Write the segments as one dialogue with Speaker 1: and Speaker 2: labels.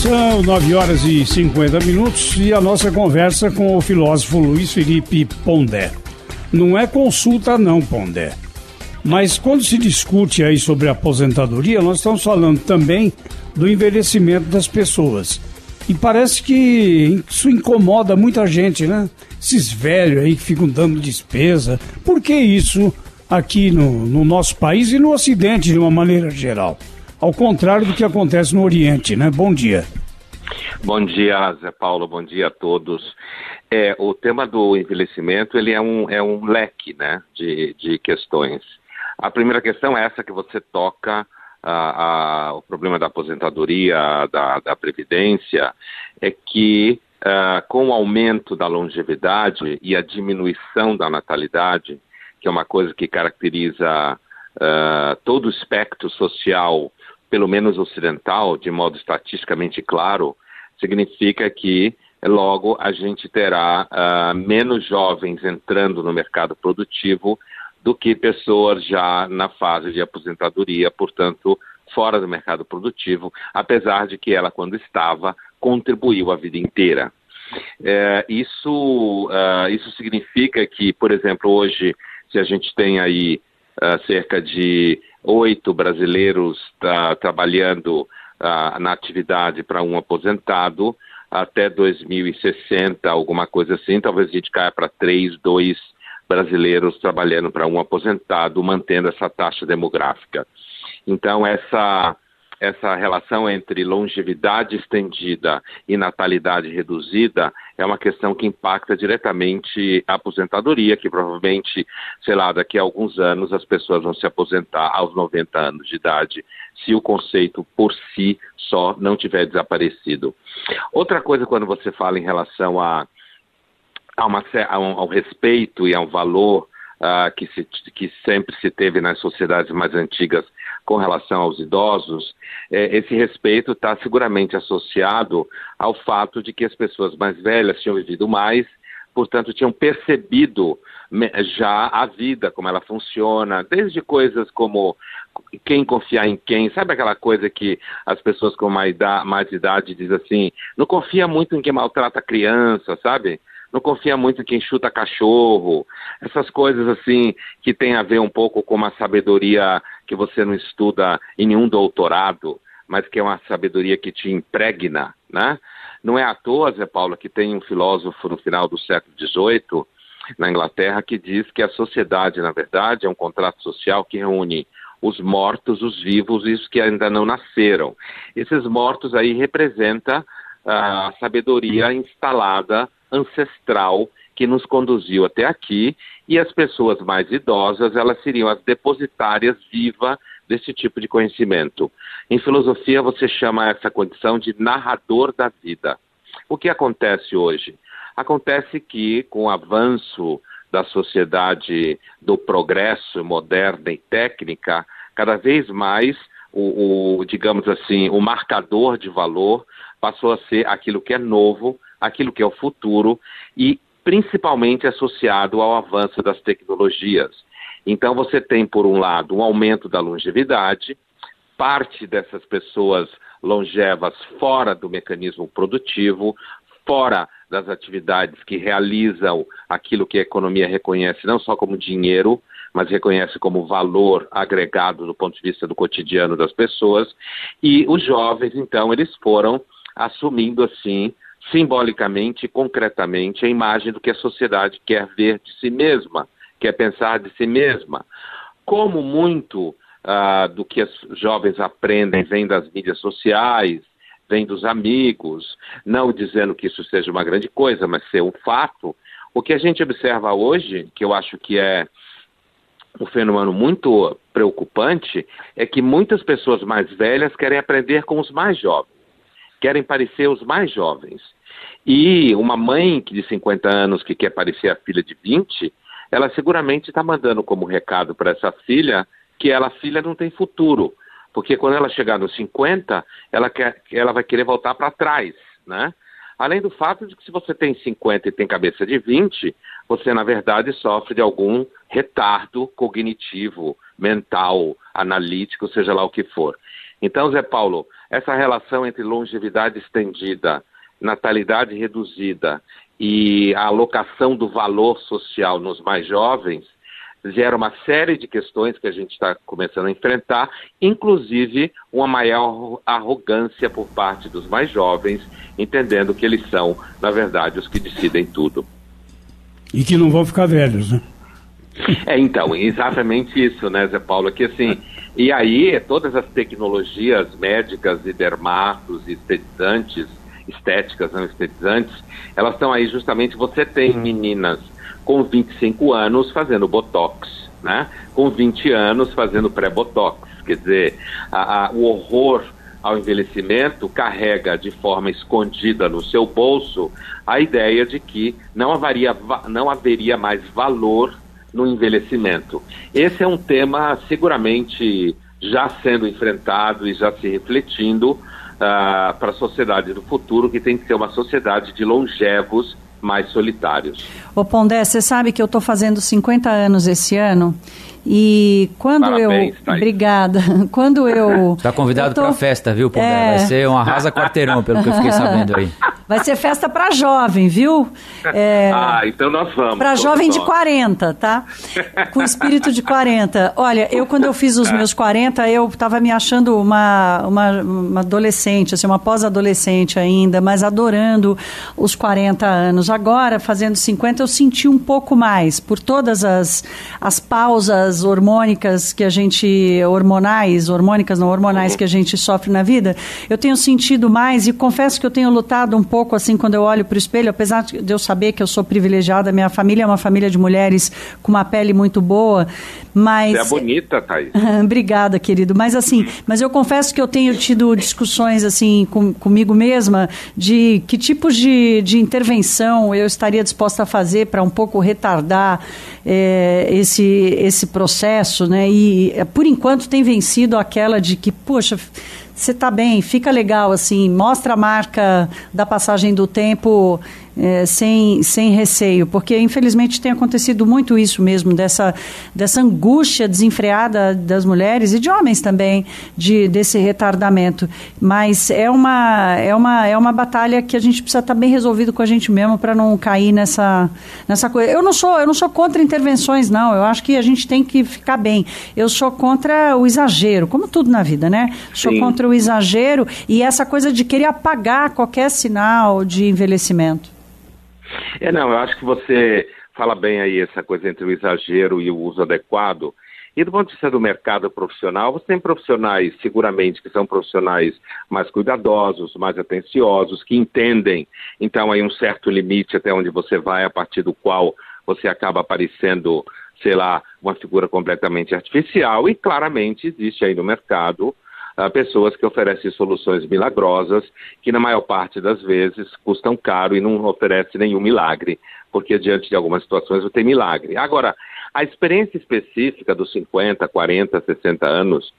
Speaker 1: São 9h50 e a nossa conversa com o filósofo Luiz Felipe Pondé. Não é consulta não, Pondé. Mas quando se discute aí sobre aposentadoria, nós estamos falando também do envelhecimento das pessoas. E parece que isso incomoda muita gente, né? Esses velhos aí que ficam dando despesa. Por que isso aqui no nosso país e no Ocidente de uma maneira geral? Ao contrário do que acontece no Oriente, né? Bom dia.
Speaker 2: Bom dia, Zé Paulo, bom dia a todos. O tema do envelhecimento, ele é um leque, né, de questões. A primeira questão é essa que você toca, o problema da aposentadoria, da previdência, é que com o aumento da longevidade e a diminuição da natalidade, que é uma coisa que caracteriza todo o espectro social, pelo menos ocidental, de modo estatisticamente claro, significa que logo a gente terá menos jovens entrando no mercado produtivo do que pessoas já na fase de aposentadoria, portanto, fora do mercado produtivo, apesar de que ela, quando estava, contribuiu a vida inteira. Isso significa que, por exemplo, hoje, se a gente tem aí cerca de 8 brasileiros trabalhando na atividade para um aposentado, até 2060, alguma coisa assim, talvez a gente caia para 3, 2 brasileiros trabalhando para um aposentado, mantendo essa taxa demográfica. Então, essa relação entre longevidade estendida e natalidade reduzida é uma questão que impacta diretamente a aposentadoria, que provavelmente, sei lá, daqui a alguns anos as pessoas vão se aposentar aos 90 anos de idade, se o conceito por si só não tiver desaparecido. Outra coisa, quando você fala em relação ao respeito e ao valor que sempre se teve nas sociedades mais antigas com relação aos idosos, esse respeito está seguramente associado ao fato de que as pessoas mais velhas tinham vivido mais, portanto tinham percebido já a vida, como ela funciona, desde coisas como quem confiar em quem, sabe aquela coisa que as pessoas com mais idade dizem assim, não confia muito em quem maltrata criança, sabe? Não confia muito em quem chuta cachorro, essas coisas assim que tem a ver um pouco com uma sabedoria que você não estuda em nenhum doutorado, mas que é uma sabedoria que te impregna, né? Não é à toa, Zé Paulo, que tem um filósofo no final do século XVIII, na Inglaterra, que diz que a sociedade, na verdade, é um contrato social que reúne os mortos, os vivos e os que ainda não nasceram. Esses mortos aí representam a sabedoria instalada, ancestral, que nos conduziu até aqui, e as pessoas mais idosas, elas seriam as depositárias vivas desse tipo de conhecimento. Em filosofia, você chama essa condição de narrador da vida. O que acontece hoje? Acontece que, com o avanço da sociedade do progresso moderna e técnica, cada vez mais digamos assim, o marcador de valor passou a ser aquilo que é novo, aquilo que é o futuro e principalmente associado ao avanço das tecnologias. Então você tem, por um lado, um aumento da longevidade, parte dessas pessoas longevas fora do mecanismo produtivo, fora das atividades que realizam aquilo que a economia reconhece não só como dinheiro, mas reconhece como valor agregado do ponto de vista do cotidiano das pessoas. E os jovens, então, eles foram assumindo, assim, simbolicamente, concretamente, a imagem do que a sociedade quer ver de si mesma, quer pensar de si mesma. Como muito do que os jovens aprendem vem das mídias sociais, vem dos amigos, não dizendo que isso seja uma grande coisa, mas ser um fato, o que a gente observa hoje, que eu acho que é um fenômeno muito preocupante, é que muitas pessoas mais velhas querem aprender com os mais jovens, querem parecer os mais jovens. E uma mãe de 50 anos que quer parecer a filha de 20, ela seguramente está mandando como recado para essa filha que a filha não tem futuro, porque quando ela chegar nos 50, ela vai querer voltar para trás, né? Além do fato de que se você tem 50 e tem cabeça de 20, você, na verdade, sofre de algum retardo cognitivo, mental, analítico, seja lá o que for. Então, Zé Paulo, essa relação entre longevidade estendida, natalidade reduzida e a alocação do valor social nos mais jovens gera uma série de questões que a gente está começando a enfrentar, inclusive uma maior arrogância por parte dos mais jovens, entendendo que eles são, na verdade, os que decidem tudo.
Speaker 1: E que não vão ficar velhos, né?
Speaker 2: Então, exatamente isso, né, Zé Paulo? Que assim, e aí todas as tecnologias médicas e dermatos e estéticas, não estetizantes, elas estão aí justamente, você tem meninas com 25 anos fazendo botox, né? Com 20 anos fazendo pré-botox. Quer dizer, o horror ao envelhecimento carrega de forma escondida no seu bolso a ideia de que não haveria mais valor no envelhecimento. Esse é um tema seguramente já sendo enfrentado e já se refletindo para a sociedade do futuro, que tem que ser uma sociedade de longevos mais solitários.
Speaker 3: Ô Pondé, você sabe que eu estou fazendo 50 anos esse ano e quando
Speaker 2: Parabéns,
Speaker 3: Obrigada. Quando eu...
Speaker 4: Está convidado para a festa, viu, Pondé? Vai ser um arrasa quarteirão, pelo que eu fiquei sabendo aí.
Speaker 3: Vai ser festa para jovem, viu?
Speaker 2: Então nós vamos.
Speaker 3: Para jovem de 40, tá? Com espírito de 40. Olha, quando eu fiz os meus 40, eu estava me achando uma adolescente, assim, uma pós-adolescente ainda, mas adorando os 40 anos. Agora, fazendo 50, eu senti um pouco mais, por todas as pausas hormônicas que a gente... hormônicas que a gente sofre na vida. Eu tenho sentido mais e confesso que eu tenho lutado um pouco assim quando eu olho para o espelho, apesar de eu saber que eu sou privilegiada, minha família é uma família de mulheres com uma pele muito boa, mas...
Speaker 2: Você é bonita, Thaís.
Speaker 3: Obrigada, querido. Mas eu confesso que eu tenho tido discussões assim comigo mesma de que tipos de intervenção eu estaria disposta a fazer para um pouco retardar esse processo, né? E por enquanto tem vencido aquela de que, poxa, você está bem, fica legal, assim, mostra a marca da passagem do tempo sem receio, porque infelizmente tem acontecido muito isso mesmo, dessa angústia desenfreada das mulheres e de homens também, desse retardamento. Mas é uma batalha que a gente precisa estar bem resolvido com a gente mesmo para não cair nessa coisa. Eu não sou contra intervenções, não. Eu acho que a gente tem que ficar bem. Eu sou contra o exagero, como tudo na vida, né? Sou contra o exagero e essa coisa de querer apagar qualquer sinal de envelhecimento.
Speaker 2: Eu acho que você fala bem aí essa coisa entre o exagero e o uso adequado. E do ponto de vista do mercado profissional, você tem profissionais, seguramente, que são profissionais mais cuidadosos, mais atenciosos, que entendem, então, aí um certo limite até onde você vai, a partir do qual você acaba aparecendo, sei lá, uma figura completamente artificial. E claramente existe aí no mercado pessoas que oferecem soluções milagrosas, que na maior parte das vezes custam caro e não oferecem nenhum milagre, porque diante de algumas situações não tem milagre. Agora, a experiência específica dos 50, 40, 60 anos,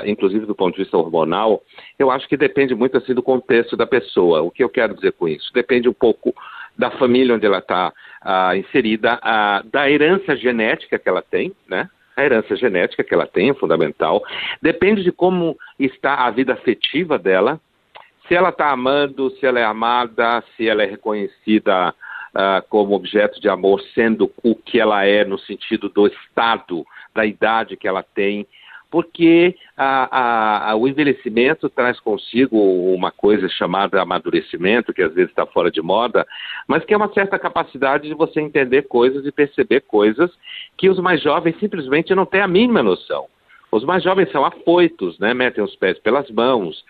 Speaker 2: inclusive do ponto de vista hormonal, eu acho que depende muito assim do contexto da pessoa. O que eu quero dizer com isso? Depende um pouco da família onde ela está inserida, da herança genética que ela tem, né? A herança genética que ela tem é fundamental. Depende de como está a vida afetiva dela, se ela está amando, se ela é amada, se ela é reconhecida como objeto de amor, sendo o que ela é no sentido do estado, da idade que ela tem, porque o envelhecimento traz consigo uma coisa chamada amadurecimento, que às vezes está fora de moda, mas que é uma certa capacidade de você entender coisas e perceber coisas que os mais jovens simplesmente não têm a mínima noção. Os mais jovens são afoitos, né? Metem os pés pelas mãos,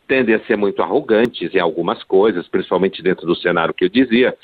Speaker 2: tendem a ser muito arrogantes em algumas coisas, principalmente dentro do cenário que eu dizia.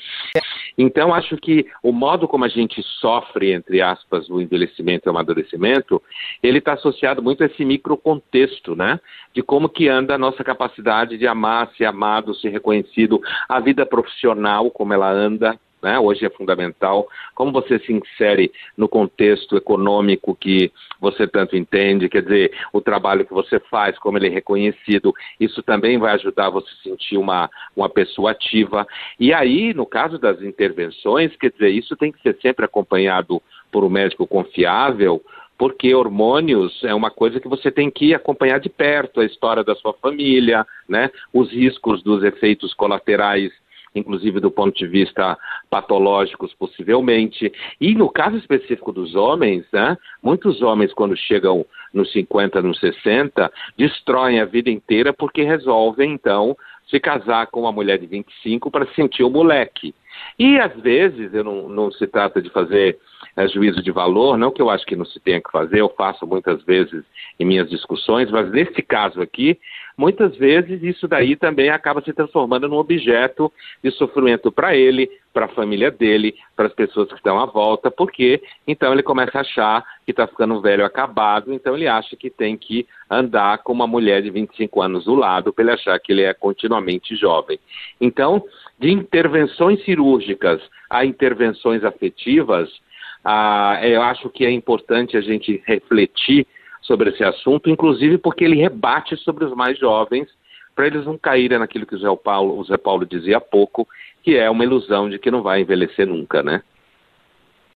Speaker 2: Então, acho que o modo como a gente sofre, entre aspas, o envelhecimento e o amadurecimento, ele está associado muito a esse microcontexto, né? De como que anda a nossa capacidade de amar, ser amado, ser reconhecido, a vida profissional, como ela anda, né? Hoje é fundamental, como você se insere no contexto econômico que você tanto entende, quer dizer, o trabalho que você faz, como ele é reconhecido, isso também vai ajudar você a sentir uma pessoa ativa. E aí, no caso das intervenções, quer dizer, isso tem que ser sempre acompanhado por um médico confiável, porque hormônios é uma coisa que você tem que acompanhar de perto, a história da sua família, né? Os riscos dos efeitos colaterais, inclusive do ponto de vista patológicos, possivelmente. E no caso específico dos homens, né, muitos homens, quando chegam nos 50, nos 60, destroem a vida inteira porque resolvem, então, se casar com uma mulher de 25 para sentir o moleque. E, às vezes, não se trata de fazer juízo de valor, não que eu acho que não se tenha que fazer, eu faço muitas vezes em minhas discussões, mas nesse caso aqui, muitas vezes isso daí também acaba se transformando num objeto de sofrimento para ele, para a família dele, para as pessoas que estão à volta, porque então ele começa a achar que está ficando velho acabado, então ele acha que tem que andar com uma mulher de 25 anos do lado para ele achar que ele é continuamente jovem. Então, de intervenções cirúrgicas a intervenções afetivas, eu acho que é importante a gente refletir sobre esse assunto, inclusive porque ele rebate sobre os mais jovens, para eles não caírem naquilo que o Zé Paulo dizia há pouco, que é uma ilusão de que não vai envelhecer nunca, né?